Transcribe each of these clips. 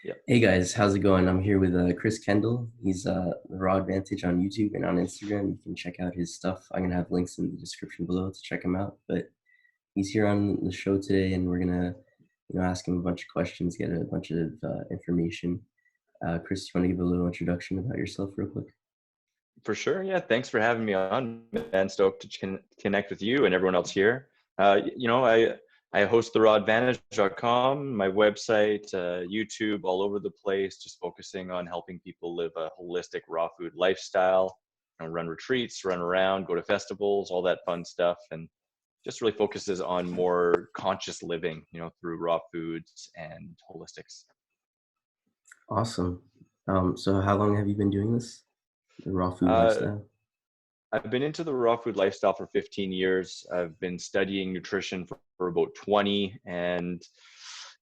Yeah, Hey guys, how's it going? I'm here with Chris Kendall. He's the Raw Advantage on YouTube and on Instagram. You can check out his stuff. I'm gonna have links in the description below to check him out. But he's here on the show today, and we're gonna, ask him a bunch of questions, get a bunch of information. Chris, you want to give a little introduction about yourself, real quick? for sure. Yeah, thanks for having me on, man. Stoked to connect with you and everyone else here. I host the rawadvantage.com, my website, YouTube, all over the place, just focusing on helping people live a holistic raw food lifestyle, run retreats, run around, go to festivals, all that fun stuff, and just really focuses on more conscious living, through raw foods and holistics. Awesome. So how long have you been doing this? The raw food Uh, lifestyle? I've been into the raw food lifestyle for 15 years. I've been studying nutrition for about 20, and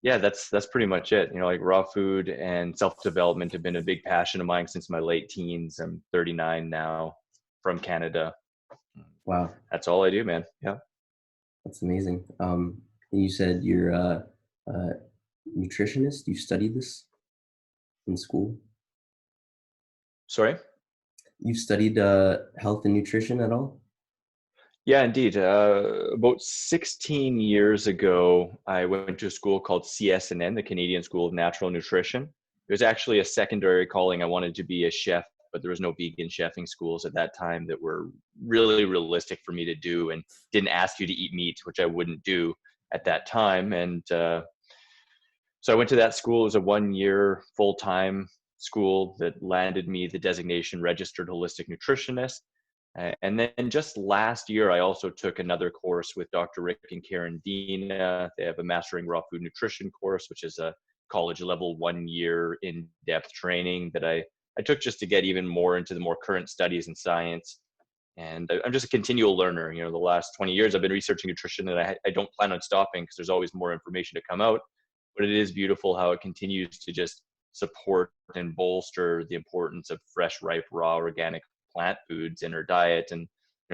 yeah, that's pretty much it. Like raw food and self-development have been a big passion of mine since my late teens. I'm 39 now, from Canada. Wow, That's all I do, man. Yeah. that's amazing. You said you're a nutritionist. You studied this in school? Sorry? You've studied health and nutrition at all? Yeah, indeed. About 16 years ago, I went to a school called CSNN, the Canadian School of Natural Nutrition. It was actually a secondary calling. I wanted to be a chef, but there was no vegan chefing schools at that time that were really realistic for me to do and didn't ask you to eat meat, which I wouldn't do at that time. And so I went to that school. It was a 1 year full-time school that landed me the designation registered holistic nutritionist. And then just last year, I also took another course with Dr. Rick and Karen Dina. They have a Mastering Raw Food Nutrition course, which is a college level 1 year in-depth training that I took just to get even more into the more current studies in science. And I'm just a continual learner. The last 20 years I've been researching nutrition, and I don't plan on stopping because there's always more information to come out. But it is beautiful how it continues to just support and bolster the importance of fresh, ripe, raw, organic plant foods in our diet, and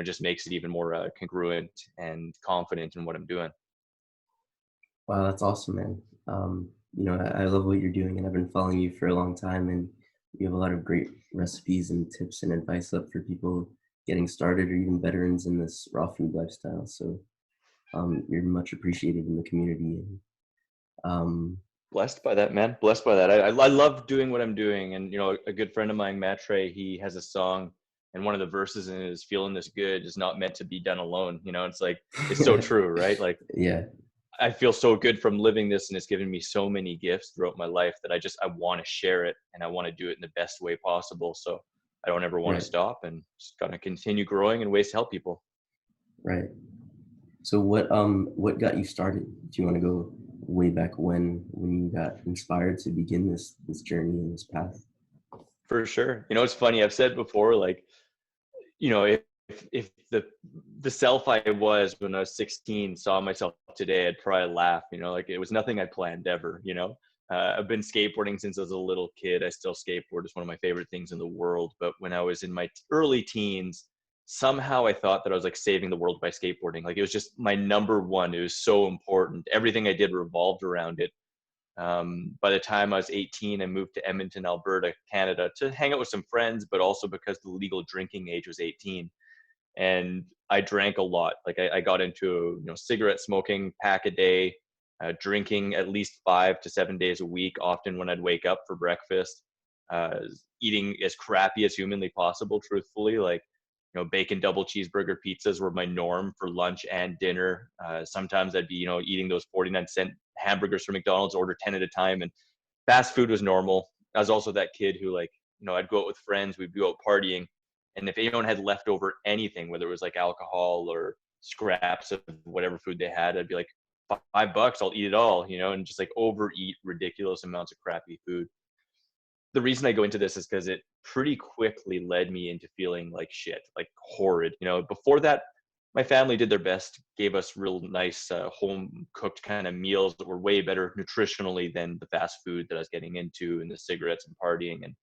just makes it even more congruent and confident in what I'm doing. Wow, that's awesome, man. I love what you're doing, and I've been following you for a long time, and you have a lot of great recipes and tips and advice up for people getting started or even veterans in this raw food lifestyle. So you're much appreciated in the community. And um, Blessed by that, man. Blessed by that. I love doing what I'm doing. And, a good friend of mine, Matre, he has a song, and one of the verses in it is feeling this good is not meant to be done alone. It's like, it's so true, right? Like, yeah, I feel so good from living this, and it's given me so many gifts throughout my life that I want to share it, and I want to do it in the best way possible. So I don't ever want to right, stop, and just gotta continue growing in ways to help people. right. So what got you started? Do you want to go way back when you got inspired to begin this journey and this path? For sure. It's funny. I've said before, like, if the self I was when I was 16 saw myself today, I'd probably laugh. Like it was nothing I planned ever. I've been skateboarding since I was a little kid. I still skateboard. It's one of my favorite things in the world. But when I was in my early teens, somehow I thought that I was like saving the world by skateboarding. Like it was just my number one. It was so important. Everything I did revolved around it. By the time I was 18, I moved to Edmonton, Alberta, Canada, to hang out with some friends, but also because the legal drinking age was 18. And I drank a lot. Like I got into, cigarette smoking, pack a day, drinking at least 5 to 7 days a week, often when I'd wake up for breakfast, uh, eating as crappy as humanly possible, truthfully. Like, bacon double cheeseburger pizzas were my norm for lunch and dinner. Sometimes I'd be, eating those 49-cent hamburgers from McDonald's, order 10 at a time. And fast food was normal. I was also that kid who, like, I'd go out with friends, we'd go out partying. And if anyone had leftover anything, whether it was like alcohol or scraps of whatever food they had, I'd be like, $5, I'll eat it all, and just like overeat ridiculous amounts of crappy food. The reason I go into this is because it pretty quickly led me into feeling like shit, like horrid. Before that, my family did their best, gave us real nice home cooked kind of meals that were way better nutritionally than the fast food that I was getting into and the cigarettes and partying and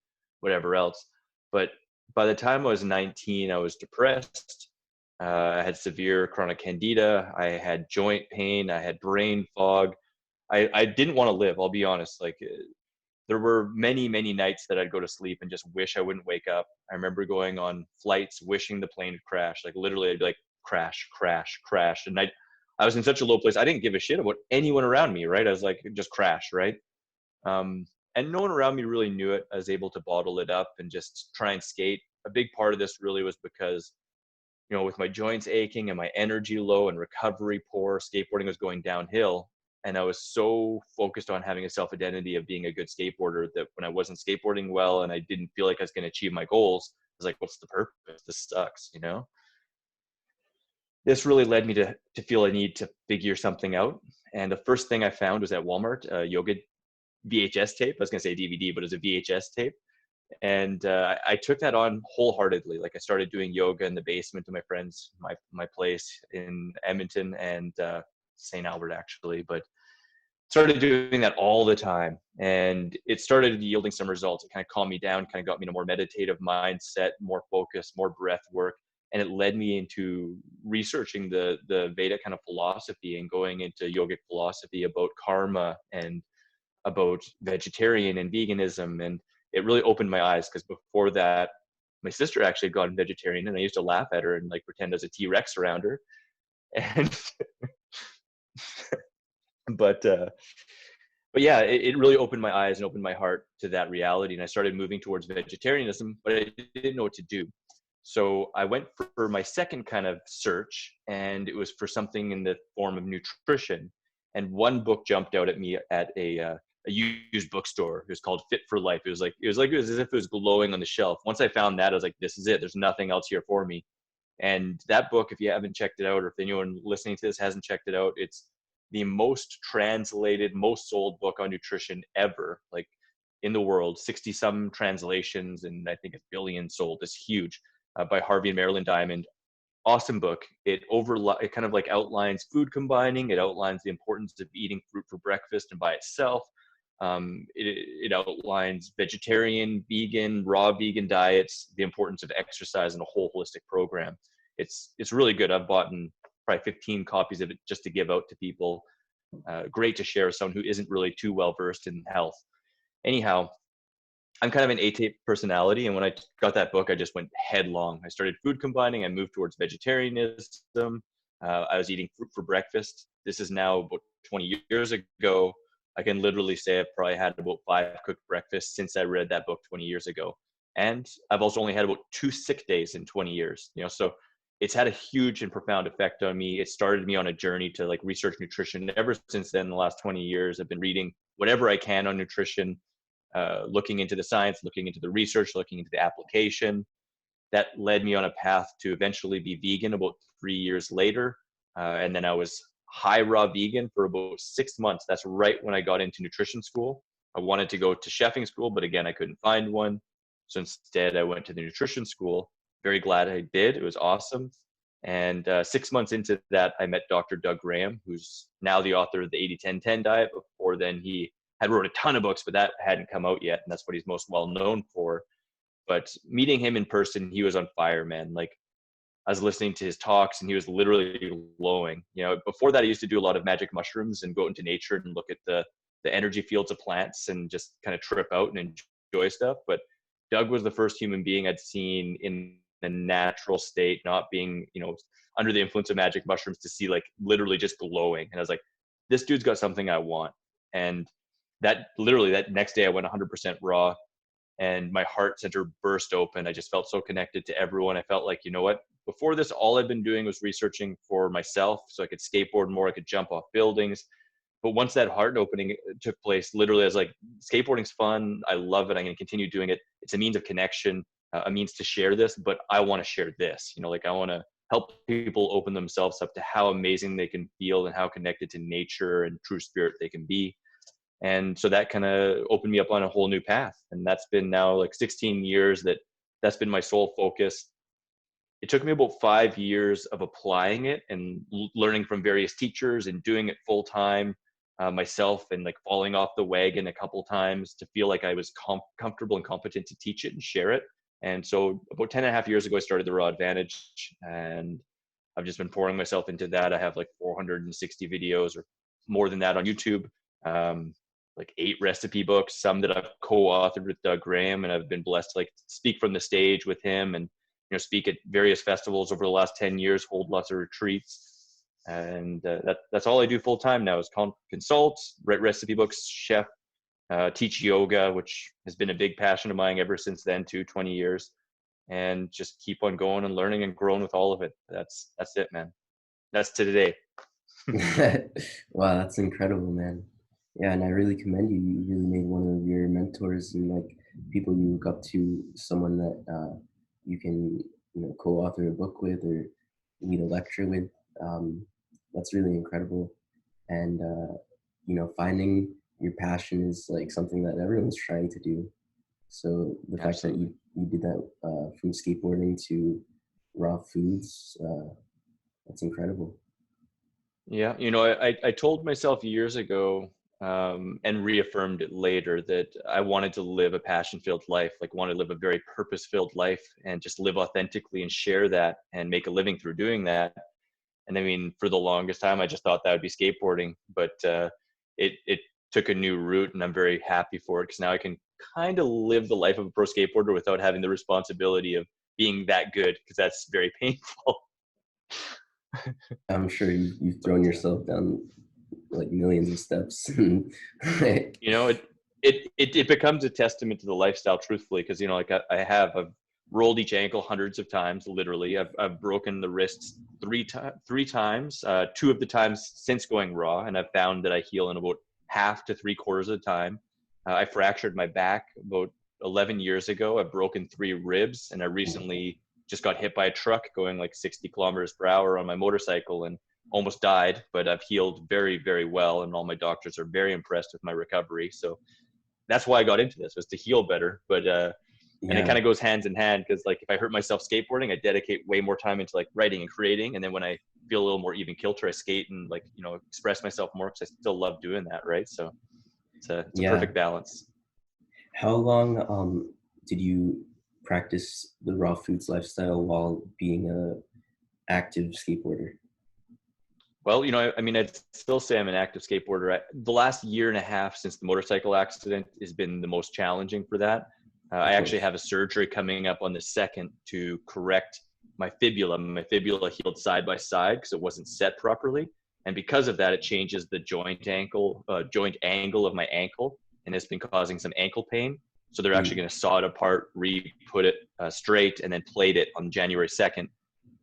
whatever else. But by the time I was 19, I was depressed. I had severe chronic candida. I had joint pain. I had brain fog. I didn't want to live. I'll be honest. Like there were many, many nights that I'd go to sleep and just wish I wouldn't wake up. I remember going on flights, wishing the plane would crash. Like literally, I'd be like, crash, crash, crash. And I was in such a low place. I didn't give a shit about anyone around me, right? I was like, just crash, right? Um, and no one around me really knew it. I was able to bottle it up and just try and skate. A big part of this really was because, with my joints aching and my energy low and recovery poor, skateboarding was going downhill. And I was so focused on having a self-identity of being a good skateboarder that when I wasn't skateboarding well and I didn't feel like I was going to achieve my goals, I was like, what's the purpose? This sucks, This really led me to feel a need to figure something out. And the first thing I found was at Walmart, a yoga VHS tape. I was going to say DVD, but it was a VHS tape. And I took that on wholeheartedly. Like I started doing yoga in the basement of my friend's, my place in Edmonton and St. Albert actually, but started doing that all the time. And it started yielding some results. It kind of calmed me down, kind of got me in a more meditative mindset, more focus, more breath work. And it led me into researching the Veda kind of philosophy and going into yogic philosophy about karma and about vegetarian and veganism. And it really opened my eyes because before that, my sister actually had gone vegetarian and I used to laugh at her and like pretend I was a T-Rex around her. And but yeah, it really opened my eyes and opened my heart to that reality. And I started moving towards vegetarianism, but I didn't know what to do. So I went for my second kind of search, and it was for something in the form of nutrition. And one book jumped out at me at a used bookstore. It was called Fit for Life. It was as if it was glowing on the shelf. Once I found that, I was like, this is it. There's nothing else here for me. And that book, if you haven't checked it out, or if anyone listening to this hasn't checked it out, it's the most translated, most sold book on nutrition ever, like in the world. 60 some translations, and I think a billion sold. It's huge. By Harvey and Marilyn Diamond. Awesome book. It kind of like outlines food combining. It outlines the importance of eating fruit for breakfast and by itself. It outlines vegetarian, vegan, raw vegan diets, the importance of exercise and a whole holistic program. It's really good. I've bought probably 15 copies of it just to give out to people. Great to share with someone who isn't really too well versed in health. Anyhow, I'm kind of an A-type personality, and when I got that book, I just went headlong. I started food combining. I moved towards vegetarianism. I was eating fruit for breakfast. This is now about 20 years ago. I can literally say I've probably had about 5 cooked breakfasts since I read that book 20 years ago. And I've also only had about 2 sick days in 20 years. So it's had a huge and profound effect on me. It started me on a journey to like research nutrition. Ever since then, the last 20 years, I've been reading whatever I can on nutrition. Looking into the science, looking into the research, looking into the application. That led me on a path to eventually be vegan about 3 years later. And then I was high raw vegan for about 6 months. That's right when I got into nutrition school. I wanted to go to chefing school, but again, I couldn't find one. So instead, I went to the nutrition school. Very glad I did. It was awesome. And 6 months into that, I met Dr. Doug Graham, who's now the author of the 80-10-10 diet. Before then, he had wrote a ton of books, but that hadn't come out yet. And that's what he's most well known for. But meeting him in person, he was on fire, man. Like I was listening to his talks and he was literally glowing. Before that, I used to do a lot of magic mushrooms and go into nature and look at the energy fields of plants and just kind of trip out and enjoy stuff. But Doug was the first human being I'd seen in a natural state, not being, under the influence of magic mushrooms, to see like literally just glowing. And I was like, this dude's got something I want. And that next day I went 100% raw and my heart center burst open. I just felt so connected to everyone. I felt like, you know what, before this, all I'd been doing was researching for myself so I could skateboard more, I could jump off buildings. But once that heart opening took place, literally I was like, skateboarding's fun. I love it. I'm going to continue doing it. It's a means of connection, a means to share this, but I want to share this, I want to help people open themselves up to how amazing they can feel and how connected to nature and true spirit they can be. And so that kind of opened me up on a whole new path. And that's been now like 16 years that's been my sole focus. It took me about 5 years of applying it and learning from various teachers and doing it full time myself, and like falling off the wagon a couple times to feel like I was comfortable and competent to teach it and share it. And so about 10 and a half years ago, I started the Raw Advantage, and I've just been pouring myself into that. I have like 460 videos or more than that on YouTube. like 8 recipe books, some that I've co-authored with Doug Graham, and I've been blessed to like speak from the stage with him, and speak at various festivals over the last 10 years, hold lots of retreats, and that's all I do full time now is consult, write recipe books, chef, teach yoga, which has been a big passion of mine ever since then too, 20 years, and just keep on going and learning and growing with all of it. That's it, man. That's to today. Wow, that's incredible, man. Yeah, and I really commend you. You really made one of your mentors and like people you look up to, someone that you can, co-author a book with or lead a lecture with. Um, that's really incredible. And finding your passion is like something that everyone's trying to do. So the fact that Absolutely. you did that from skateboarding to raw foods, that's incredible. Yeah, I told myself years ago, and reaffirmed it later, that I wanted to live a passion-filled life, like wanted to live a very purpose-filled life and just live authentically and share that and make a living through doing that. And I mean, for the longest time, I just thought that would be skateboarding, but it took a new route, and I'm very happy for it because now I can kind of live the life of a pro skateboarder without having the responsibility of being that good, because that's very painful. I'm sure you've thrown But yourself down like millions of steps. it becomes a testament to the lifestyle, truthfully, because like I've rolled each ankle hundreds of times, literally. I've broken the wrists three times, 2 of the times since going raw, and I've found that I heal in about half to 3/4 of the time. I fractured my back about 11 years ago. I've broken 3 ribs, and I recently just got hit by a truck going like 60 kilometers per hour on my motorcycle and almost died, but I've healed very, very well, and all my doctors are very impressed with my recovery. So that's why I got into this, was to heal better. But and it Yeah, kind of goes hands in hand, because like if I hurt myself skateboarding, I dedicate way more time into like writing and creating, and then when I feel a little more even kilter, I skate and like express myself more, because I still love doing that, right? So it's a yeah. perfect balance. How long did you practice the raw foods lifestyle while being a active skateboarder? Well, I mean, I'd still say I'm an active skateboarder. The last year and a half since the motorcycle accident has been the most challenging for that. I Of actually course. have a surgery coming up on the 2nd to correct my fibula. My fibula healed side by side because it wasn't set properly, and because of that, it changes the joint angle of my ankle, and it's been causing some ankle pain. So they're actually Mm. going to saw it apart, re-put it straight, and then plate it on January 2nd.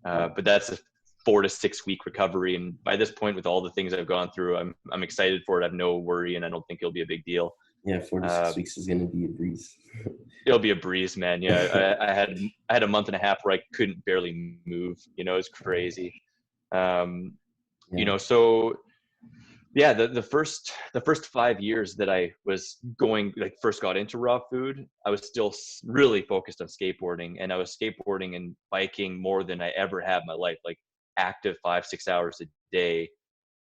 But that's a 4 to 6 week recovery, and by this point, with all the things I've gone through, I'm excited for it. I have no worry, and I don't think it'll be a big deal. Yeah, 4 to 6 Uh, weeks is gonna be a breeze. It'll be a breeze, man. Yeah, I had a month and a half where I couldn't barely move. It's crazy. Um, Yeah. so yeah, the first 5 years that I was going, like, first got into raw food, I was still really focused on skateboarding, and I was skateboarding and biking more than I ever have in my life, like active 5-6 hours a day.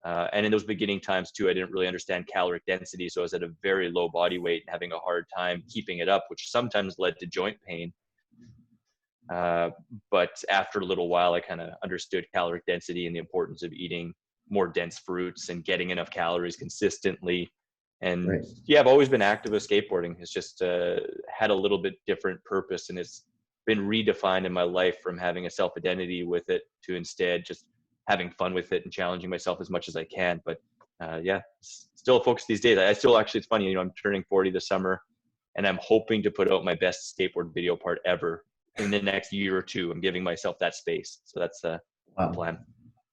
And in those beginning times too, I didn't really understand caloric density, so I was at a very low body weight and having a hard time keeping it up, which sometimes led to joint pain. Uh, but after a little while, I kind of understood caloric density and the importance of eating more dense fruits and getting enough calories consistently. And Right. yeah, I've always been active with skateboarding. It's just had a little bit different purpose, and it's been redefined in my life from having a self identity with it to instead just having fun with it and challenging myself as much as I can. But yeah, still a focus these days. I still, actually, it's funny, I'm turning 40 this summer, and I'm hoping to put out my best skateboard video part ever in the next year or two. I'm giving myself that space. So that's the Wow. plan.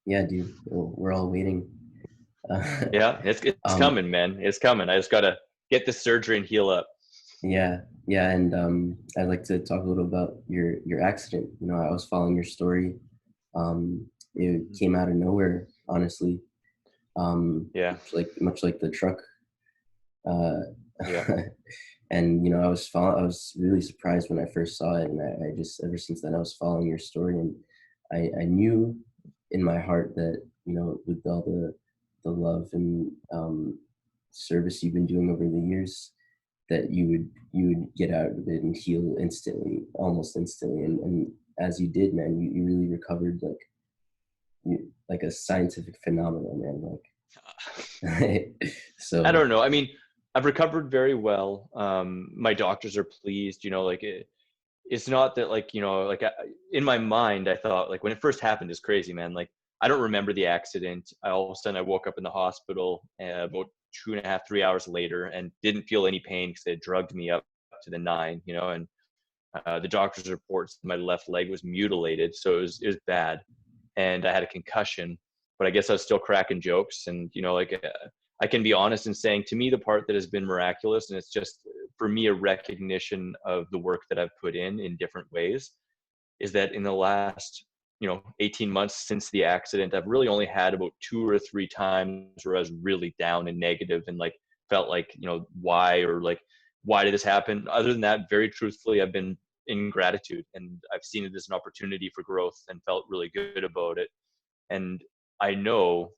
Yeah, dude. Well, we're all waiting. Uh, Yeah, it's um, coming, man. It's coming. I just got to get this surgery and heal up. yeah, yeah, and I'd like to talk a little about your accident. I was following your story. It came out of nowhere, honestly. Yeah. Much like the truck. Uh, Yeah. and I was really surprised when I first saw it, and I just ever since then I was following your story, and I knew in my heart that with all the love and service you've been doing over the years, that you would get out of it and heal instantly, almost instantly, and as you did, man, you really recovered like a scientific phenomenon, man. Like, I so don't know. I mean, I've recovered very well. My doctors are pleased, you know, like it's not that like, you know, like in my mind, I thought like when it first happened, it's crazy, man. Like I don't remember the accident. All of a sudden I woke up in the hospital about 2.5, 3 hours later and didn't feel any pain because they had drugged me up to the nine, you know, and the doctor's reports, my left leg was mutilated. So it was bad. And I had a concussion, but I guess I was still cracking jokes. And, you know, like I can be honest in saying, to me, the part that has been miraculous, and it's just for me a recognition of the work that I've put in different ways, is that in the last, you know, 18 months since the accident, I've really only had about 2 or 3 times where I was really down and negative and like felt like, you know, why did this happen? Other than that, very truthfully, I've been in gratitude, and I've seen it as an opportunity for growth and felt really good about it. And I know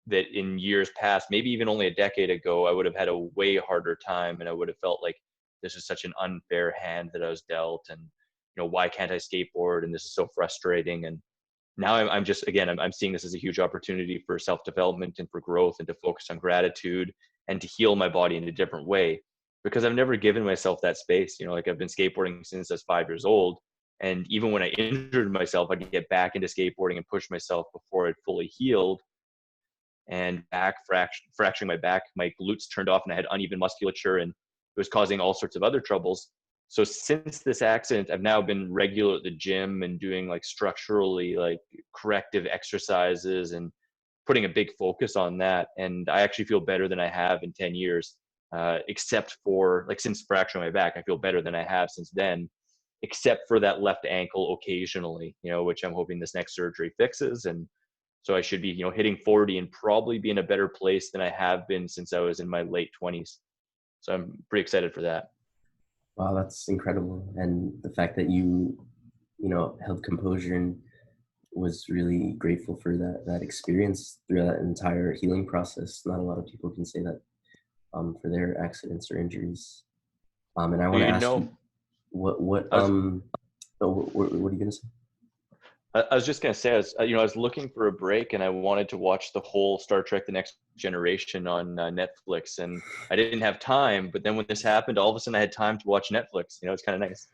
that in years past, maybe even only a decade ago, I would have had a way harder time, and I would have felt like this is such an unfair hand that I was dealt, and you know, why can't I skateboard, and this is so frustrating. And now I'm just, again, I'm seeing this as a huge opportunity for self-development and for growth, and to focus on gratitude and to heal my body in a different way, because I've never given myself that space. You know, like I've been skateboarding since I was 5 years old, and even when I injured myself, I'd get back into skateboarding and push myself before I'd fully healed. And fracturing my back, my glutes turned off, and I had uneven musculature, and it was causing all sorts of other troubles. So since this accident, I've now been regular at the gym and doing like structurally like corrective exercises and putting a big focus on that. And I actually feel better than I have in 10 years, except for like since fracturing my back, I feel better than I have since then, except for that left ankle occasionally, you know, which I'm hoping this next surgery fixes. And so I should be, you know, hitting 40 and probably be in a better place than I have been since I was in my late 20s. So I'm pretty excited for that. Wow, that's incredible. And the fact that you know, held composure and was really grateful for that experience through that entire healing process. Not a lot of people can say that for their accidents or injuries. And I want to You ask know, you, what I was, what are you gonna say? I was just gonna say, you know, I was looking for a break, and I wanted to watch the whole Star Trek: The Next Generation on Netflix, and I didn't have time. But then when this happened, all of a sudden I had time to watch Netflix. You know, it's kind of nice.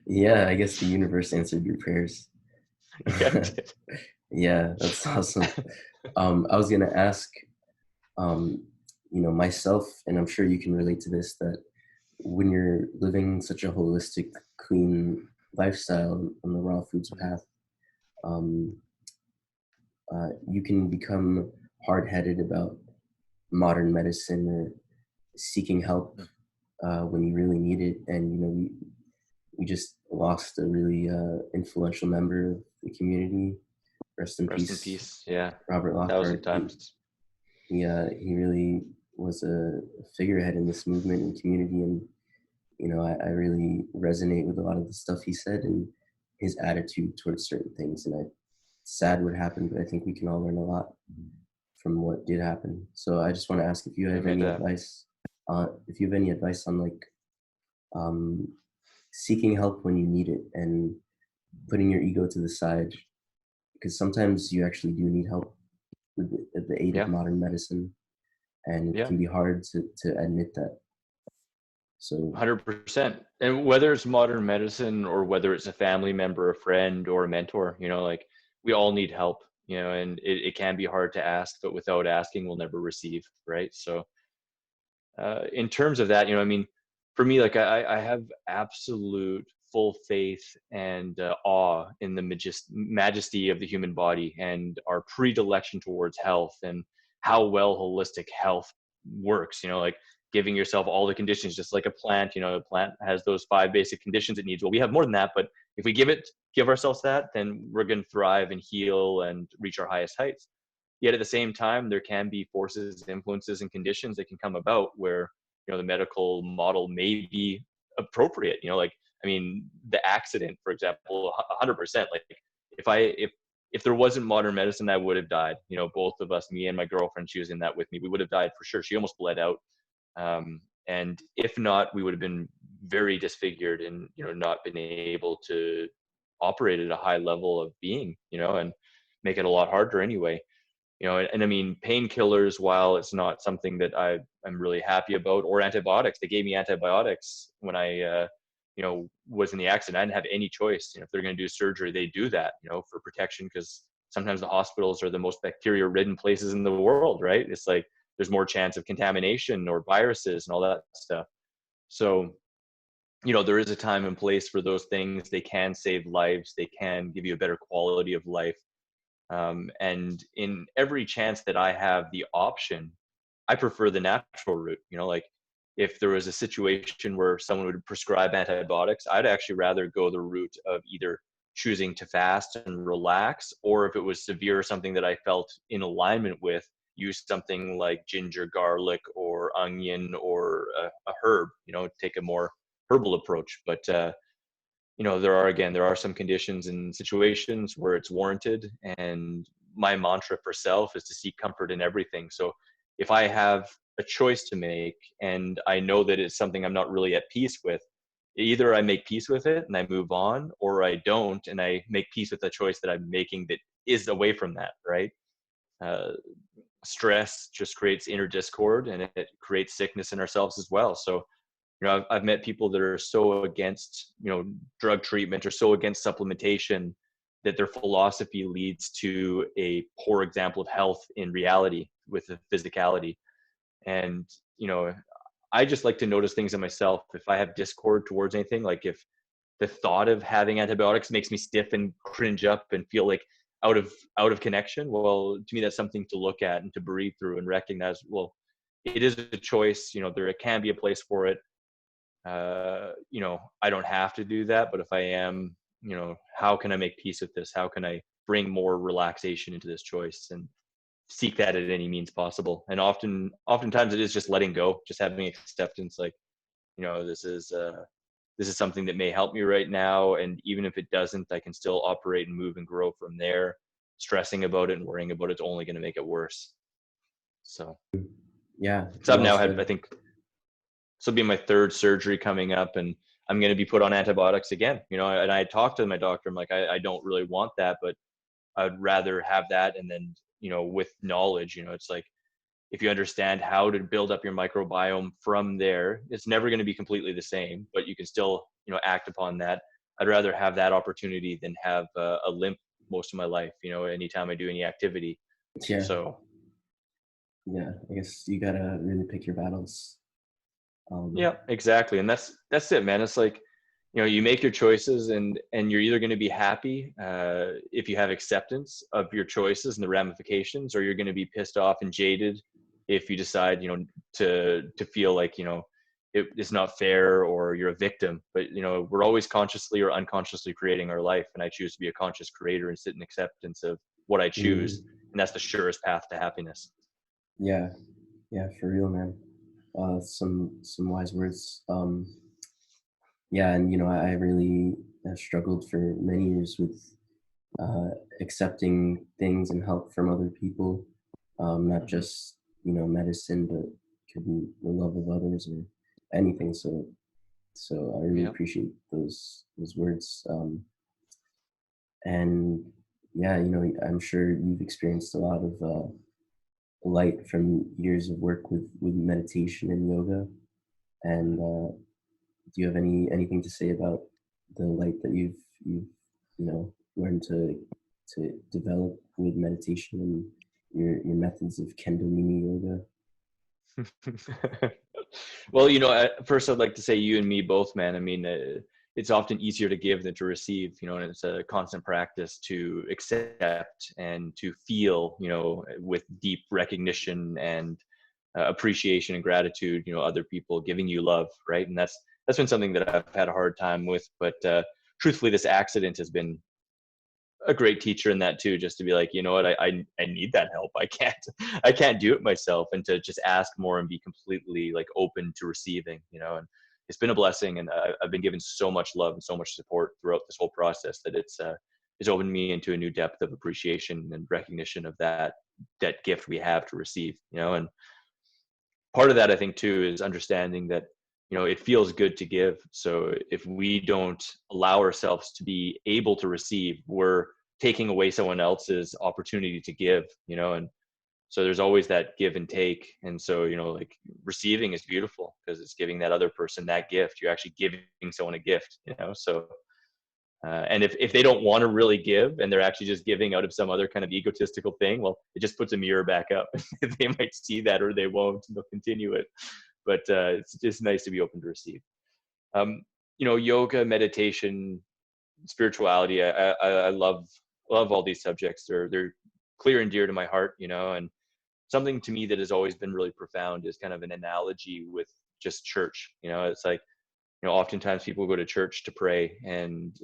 Yeah, I guess the universe answered your prayers. Yeah, it did. Yeah, that's awesome. I was gonna ask, um, you know, myself, and I'm sure you can relate to this, that when you're living such a holistic, clean lifestyle on the raw foods path, um, you can become hard-headed about modern medicine or seeking help when you really need it. And you know, we just lost a really influential member of the community. Rest in Rest in peace, peace. Yeah, Robert 1,000 Lockhart. times. He really was a figurehead in this movement and community, and you know, I really resonate with a lot of the stuff he said and his attitude towards certain things. And it's sad what happened, but I think we can all learn a lot from what did happen. So I just want to ask if you have Amen to any that. advice, on like seeking help when you need it and putting your ego to the side, because sometimes you actually do need help with the aid of Yeah, modern medicine, and it yeah. can be hard to admit that. So 100%. And whether it's modern medicine or whether it's a family member, a friend, or a mentor, you know, like we all need help, you know, and it can be hard to ask, but without asking, we'll never receive, right? So, in terms of that, you know, I mean, for me, like I have absolute full faith and awe in the majesty of the human body and our predilection towards health and how well holistic health works. You know, like giving yourself all the conditions, just like a plant. You know, a plant has those 5 basic conditions it needs. Well, we have more than that, but if we give ourselves that, then we're going to thrive and heal and reach our highest heights. Yet at the same time, there can be forces, influences, and conditions that can come about where, you know, the medical model may be appropriate. You know, like, I mean, the accident, for example, 100%. Like, if there wasn't modern medicine, I would have died. You know, both of us, me and my girlfriend, she was in that with me. We would have died for sure. She almost bled out. And if not, we would have been very disfigured and, you know, not been able to operate at a high level of being, you know, and make it a lot harder anyway. You know, and I mean, painkillers, while it's not something that I I'm really happy about, or antibiotics. They gave me antibiotics when I was in the accident. I didn't have any choice. If they're going to do surgery, they do that, for protection, because sometimes the hospitals are the most bacteria-ridden places in the world, right? It's like there's more chance of contamination or viruses and all that stuff. So, there is a time and place for those things. They can save lives. They can give you a better quality of life. And in every chance that I have the option, I prefer the natural route. Like if there was a situation where someone would prescribe antibiotics, I'd actually rather go the route of either choosing to fast and relax, or if it was severe, something that I felt in alignment with, use something like ginger, garlic, or onion, or a herb, take a more herbal approach. But there are some conditions and situations where it's warranted. And my mantra for self is to seek comfort in everything. So if I have a choice to make and I know that it's something I'm not really at peace with, either I make peace with it and I move on, or I don't and I make peace with the choice that I'm making that is away from that, right? Stress just creates inner discord, and it creates sickness in ourselves as well. So I've met people that are so against, drug treatment, or so against supplementation, that their philosophy leads to a poor example of health in reality with the physicality. And, I just like to notice things in myself. If I have discord towards anything, like if the thought of having antibiotics makes me stiff and cringe up and feel like out of connection, well, to me, that's something to look at and to breathe through and recognize, well, it is a choice. There can be a place for it. I don't have to do that, but if I am, how can I make peace with this? How can I bring more relaxation into this choice, and seek that at any means possible? And oftentimes it is just letting go, just having acceptance. Like, this is something that may help me right now. And even if it doesn't, I can still operate and move and grow from there. Stressing about it and worrying about it's only going to make it worse. So, Yeah, so I've well now had, I said. think, this will be my third surgery coming up, and I'm going to be put on antibiotics again. And I talked to my doctor. I'm like, I don't really want that, but I'd rather have that. And then, with knowledge, it's like, if you understand how to build up your microbiome from there, it's never going to be completely the same, but you can still, act upon that. I'd rather have that opportunity than have a limp most of my life, anytime I do any activity. Yeah, So yeah. I guess you gotta really pick your battles. yeah, exactly. And that's it, man. It's like, you make your choices, and you're either going to be happy if you have acceptance of your choices and the ramifications, or you're going to be pissed off and jaded if you decide, to feel like, it's not fair, or you're a victim. But, we're always consciously or unconsciously creating our life. And I choose to be a conscious creator and sit in acceptance of what I choose. mm, And that's the surest path to happiness. yeah, yeah, for real, man. Some wise words. Yeah, and I really have struggled for many years with uh, accepting things and help from other people, not Hmm. just medicine, but could be the love of others or anything. So I really Yeah. appreciate those words. And yeah, I'm sure you've experienced a lot of light from years of work with meditation and yoga. And do you have anything to say about the light that you've learned to develop with meditation and your methods of Kundalini yoga? Well, first I'd like to say you and me both, man. I mean, it's often easier to give than to receive, and it's a constant practice to accept and to feel, with deep recognition and appreciation and gratitude, other people giving you love, right? And that's been something that I've had a hard time with. But truthfully, this accident has been a great teacher in that too, just to be like, what, I need that help. I can't do it myself, and to just ask more and be completely like open to receiving, and it's been a blessing. And I've been given so much love and so much support throughout this whole process, that it's opened me into a new depth of appreciation and recognition of that gift we have to receive, and part of that, I think, too, is understanding that, it feels good to give. So if we don't allow ourselves to be able to receive, we're taking away someone else's opportunity to give, and So there's always that give and take. And so, like receiving is beautiful because it's giving that other person that gift. You're actually giving someone a gift, so and if they don't want to really give and they're actually just giving out of some other kind of egotistical thing, well, it just puts a mirror back up. They might see that or they won't, and they'll continue it. But it's just nice to be open to receive. Yoga, meditation, spirituality. I love all these subjects. They're clear and dear to my heart, and something to me that has always been really profound is kind of an analogy with just church. It's like, oftentimes people go to church to pray, and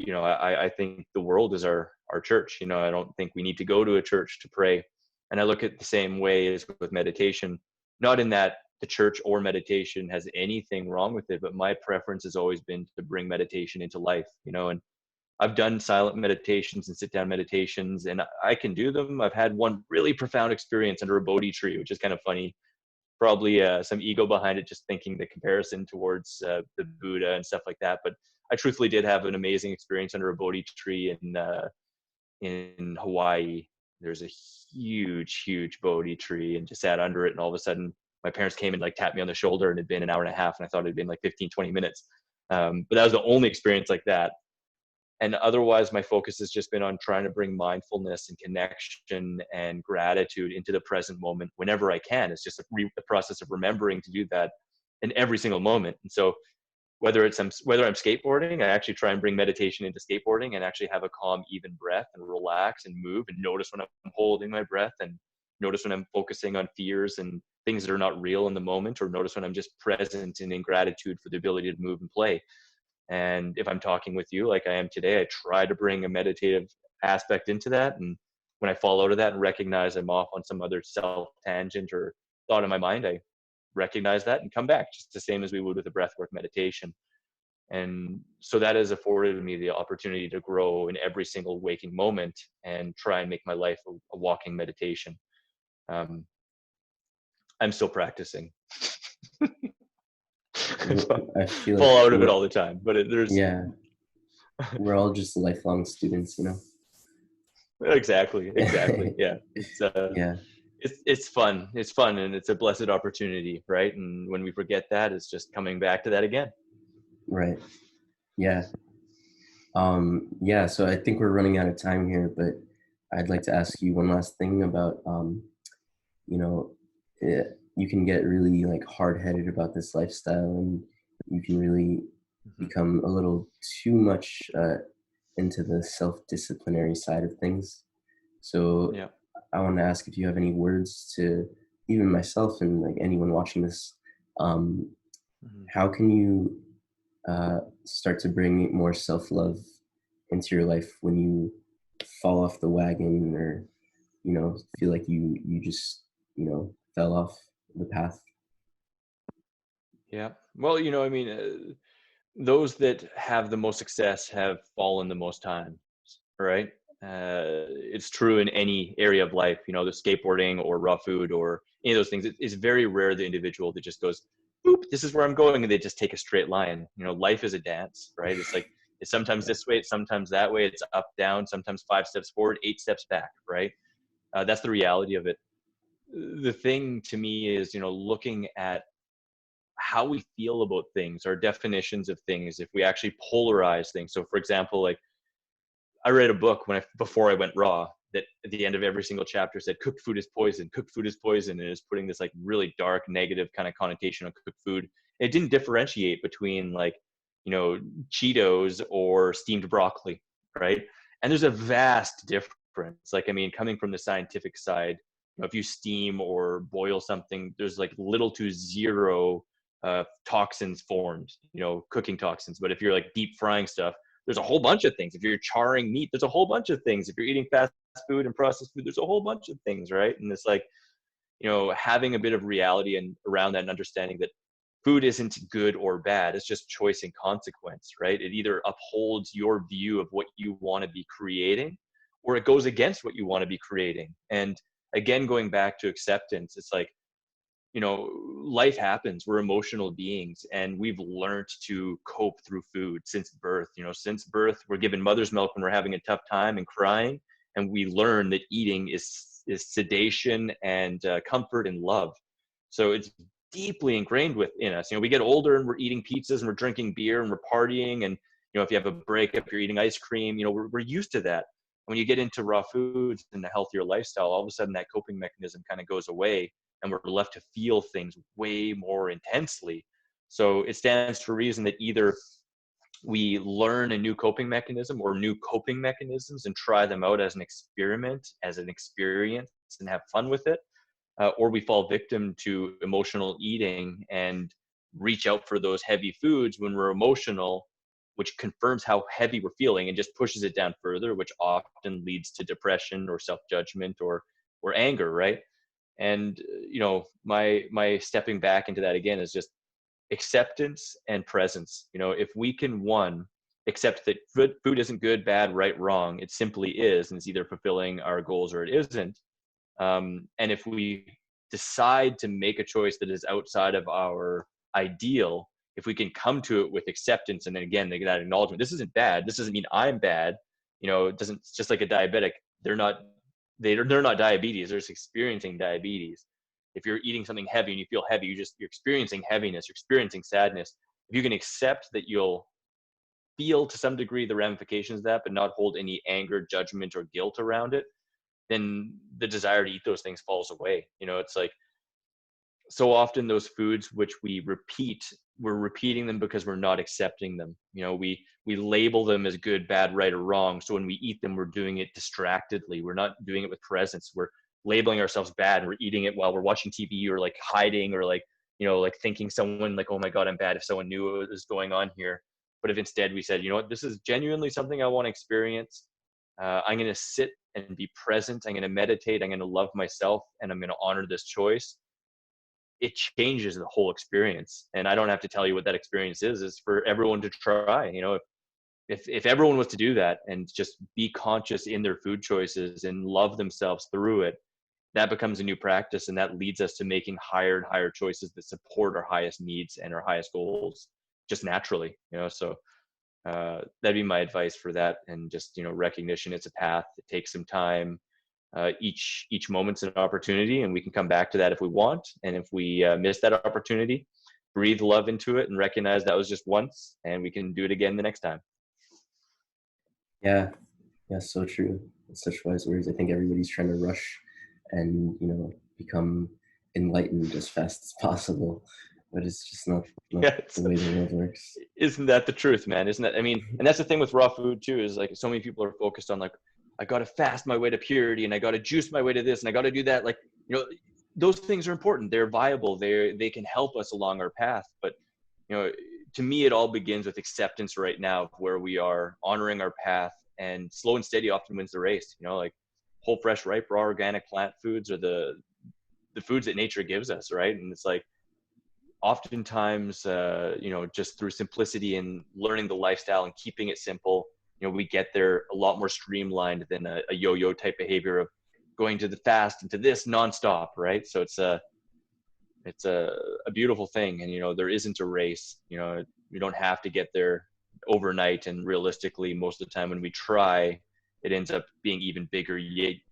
I think the world is our church. I don't think we need to go to a church to pray. And I look at the same way as with meditation, not in that the church or meditation has anything wrong with it, but my preference has always been to bring meditation into life, and I've done silent meditations and sit down meditations, and I can do them. I've had one really profound experience under a Bodhi tree, which is kind of funny. Probably some ego behind it, just thinking the comparison towards the Buddha and stuff like that. But I truthfully did have an amazing experience under a Bodhi tree in Hawaii. There's a huge Bodhi tree, and just sat under it. And all of a sudden, my parents came and like tapped me on the shoulder, and it'd been an hour and a half, and I thought it'd been like 15, 20 minutes. But that was the only experience like that. And otherwise, my focus has just been on trying to bring mindfulness and connection and gratitude into the present moment whenever I can. It's just the process of remembering to do that in every single moment. And so whether I'm skateboarding, I actually try and bring meditation into skateboarding and actually have a calm, even breath and relax and move and notice when I'm holding my breath, and notice when I'm focusing on fears and things that are not real in the moment, or notice when I'm just present and in gratitude for the ability to move and play. And if I'm talking with you like I am today, I try to bring a meditative aspect into that. And when I fall out of that and recognize I'm off on some other self tangent or thought in my mind, I recognize that and come back, just the same as we would with a breathwork meditation. And so that has afforded me the opportunity to grow in every single waking moment and try and make my life a walking meditation. I'm still practicing. I feel Fall like out of it all the time, but yeah, we're all just lifelong students, Exactly. Yeah. Yeah, It's fun. It's fun, and it's a blessed opportunity, right? And when we forget that, it's just coming back to that again. right. Yeah. Yeah, so I think we're running out of time here, but I'd like to ask you one last thing about, you know, you can get really like hard-headed about this lifestyle, and you can really Mhm. become a little too much into the self-disciplinary side of things. So Yeah. I want to ask if you have any words to even myself and like anyone watching this. Um, Mhm. how can you start to bring more self-love into your life when you fall off the wagon, or feel like you just fell off the path? Yeah. Well, I mean, those that have the most success have fallen the most times, right? It's true in any area of life, the skateboarding or raw food or any of those things. It's very rare the individual that just goes, boop, this is where I'm going, and they just take a straight line. Life is a dance, right? It's like, it's sometimes this way, it's sometimes that way, it's up, down, sometimes 5 steps forward, 8 steps back, right? That's the reality of it. The thing to me is, looking at how we feel about things, our definitions of things, if we actually polarize things. So for example, like I read a book before I went raw, that at the end of every single chapter said cooked food is poison, cooked food is poison, and is putting this like really dark negative kind of connotation on cooked food. It didn't differentiate between like, Cheetos or steamed broccoli, right? And there's a vast difference. Like, I mean, coming from the scientific side, if you steam or boil something, there's like little to zero toxins formed, cooking toxins. But if you're like deep frying stuff, there's a whole bunch of things. If you're charring meat, there's a whole bunch of things. If you're eating fast food and processed food, there's a whole bunch of things, right? And it's like, having a bit of reality and around that, and understanding that food isn't good or bad. It's just choice and consequence, right? It either upholds your view of what you want to be creating, or it goes against what you want to be creating. And again, going back to acceptance, it's like, life happens. We're emotional beings, and we've learned to cope through food since birth. Since birth, we're given mother's milk when we're having a tough time and crying, and we learn that eating is is sedation and comfort and love. So it's deeply ingrained within us. You know, we get older and we're eating pizzas and we're drinking beer and we're partying, and you know, if you have a breakup, you're eating ice cream. You know, we're used to that. When you get into raw foods and a healthier lifestyle, all of a sudden that coping mechanism kind of goes away, and we're left to feel things way more intensely. So it stands to reason that either we learn a new coping mechanism or new coping mechanisms and try them out as an experiment, as an experience, and have fun with it, or we fall victim to emotional eating and reach out for those heavy foods when we're emotional, which confirms how heavy we're feeling and just pushes it down further, which often leads to depression or self-judgment or anger, right? And you know, my stepping back into that again is just acceptance and presence. You know, if we can, one, accept that food isn't good, bad, right, wrong, it simply is, and it's either fulfilling our goals or it isn't. And if we decide to make a choice that is outside of our ideal, if we can come to it with acceptance, and then again, that acknowledgement, this isn't bad, this doesn't mean I'm bad. You know, it doesn't, just like a diabetic, they're not diabetes, they're just experiencing diabetes. If you're eating something heavy and you feel heavy, you're experiencing heaviness, you're experiencing sadness. If you can accept that, you'll feel to some degree the ramifications of that, but not hold any anger, judgment, or guilt around it, then the desire to eat those things falls away. You know, it's like, so often those foods which we repeat, we're repeating them because we're not accepting them. You know, we label them as good, bad, right, or wrong. So when we eat them, we're doing it distractedly. We're not doing it with presence. We're labeling ourselves bad, and we're eating it while we're watching TV, or like hiding, or like, you know, like thinking someone, like, oh my God, I'm bad, if someone knew what was going on here. But if instead we said, you know what, this is genuinely something I want to experience. I'm going to sit and be present. I'm going to meditate. I'm going to love myself, and I'm going to honor this choice. It changes the whole experience. And I don't have to tell you what that experience is. It's for everyone to try. You know, if everyone was to do that and just be conscious in their food choices and love themselves through it, that becomes a new practice, and that leads us to making higher and higher choices that support our highest needs and our highest goals just naturally. You know, so that'd be my advice for that. And just, you know, recognition, it's a path. It takes some time. Each moment's an opportunity, and we can come back to that if we want. And if we miss that opportunity, breathe love into it and recognize that was just once, and we can do it again the next time. Yeah, yeah, so true. It's such wise words. I think everybody's trying to rush and, you know, become enlightened as fast as possible, but it's just not Yeah, the way the world works. isn't that the truth, man? Isn't that, I mean, and that's the thing with raw food too, is like, so many people are focused on like, I got to fast my way to purity, and I got to juice my way to this, and I got to do that. Like, you know, those things are important. They're viable. They can help us along our path. But, you know, to me, it all begins with acceptance right now of where we are, honoring our path, and slow and steady often wins the race. You know, like whole, fresh, ripe, raw, organic plant foods are the foods that nature gives us, right? And it's like, oftentimes, you know, just through simplicity and learning the lifestyle and keeping it simple, you know, we get there a lot more streamlined than a yo-yo type behavior of going to the fast and to this nonstop, right? So it's a beautiful thing. And, you know, there isn't a race. You know, you don't have to get there overnight. And realistically, most of the time when we try, it ends up being even bigger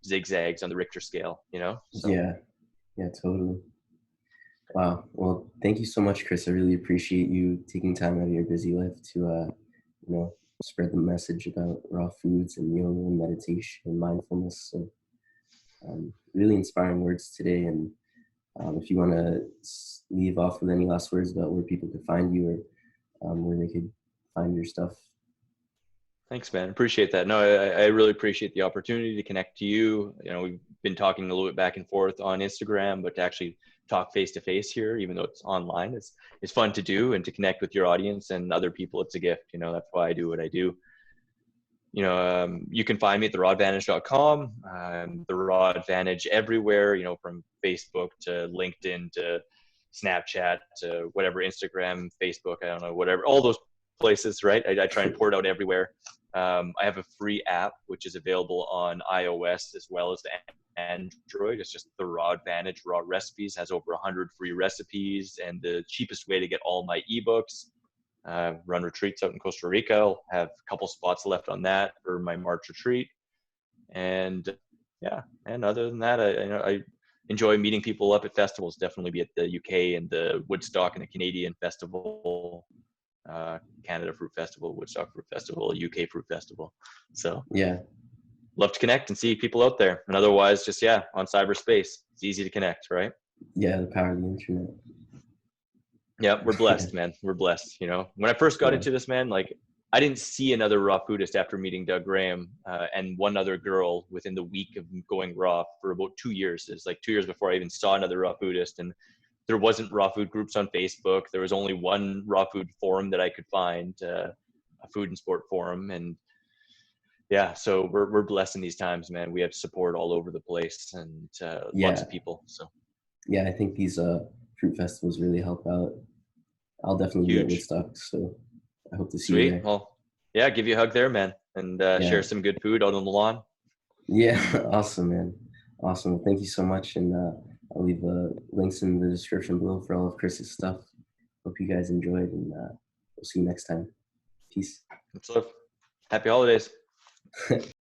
zigzags on the Richter scale, you know? So. Yeah, totally. Wow. Well, thank you so much, Chris. I really appreciate you taking time out of your busy life to, you know, spread the message about raw foods and yoga and meditation and mindfulness. So, really inspiring words today. And if you want to leave off with any last words about where people could find you, or where they could find your stuff. Thanks, man. Appreciate that. No, I really appreciate the opportunity to connect to you. You know, we've been talking a little bit back and forth on Instagram, but to actually talk face to face here, even though it's online, it's fun to do, and to connect with your audience and other people. It's a gift. You know, that's why I do what I do. You know, you can find me at therawadvantage.com, the Raw Advantage everywhere, you know, from Facebook to LinkedIn to Snapchat to whatever, Instagram, Facebook, I don't know, whatever, all those places, right? I try and pour it out everywhere. I have a free app, which is available on iOS as well as Android. It's just the Raw Advantage. Raw Recipes has over 100 free recipes, and the cheapest way to get all my ebooks. Run retreats out in Costa Rica. I'll have a couple spots left on that for my March retreat. And yeah. And other than that, I enjoy meeting people up at festivals. Definitely be at the UK and the Woodstock and the Canadian Festival, Canada Fruit Festival, Woodstock Fruit Festival, UK Fruit Festival. So Yeah, love to connect and see people out there. And otherwise, just yeah, on cyberspace, it's easy to connect, right? yeah, the power of the internet. Yeah, we're Yeah, blessed, man. We're blessed. You know, when I first got yeah, into this, man, like I didn't see another raw foodist after meeting Doug Graham and one other girl within the week of going raw for about 2 years. It's like 2 years before I even saw another raw foodist. And there wasn't raw food groups on Facebook. There was only one raw food forum that I could find, a food and sport forum. And yeah, so we're blessed in these times, man. We have support all over the place and lots yeah, of people. So yeah. I think these fruit festivals really help out. I'll definitely be at huge. Woodstock, so I hope to see you Sweet. there. Well, yeah, give you a hug there, man, and Yeah, share some good food out on the lawn. yeah, awesome, man, awesome. Thank you so much, and I'll leave links in the description below for all of Chris's stuff. Hope you guys enjoyed, and we'll see you next time. Peace. So, happy holidays.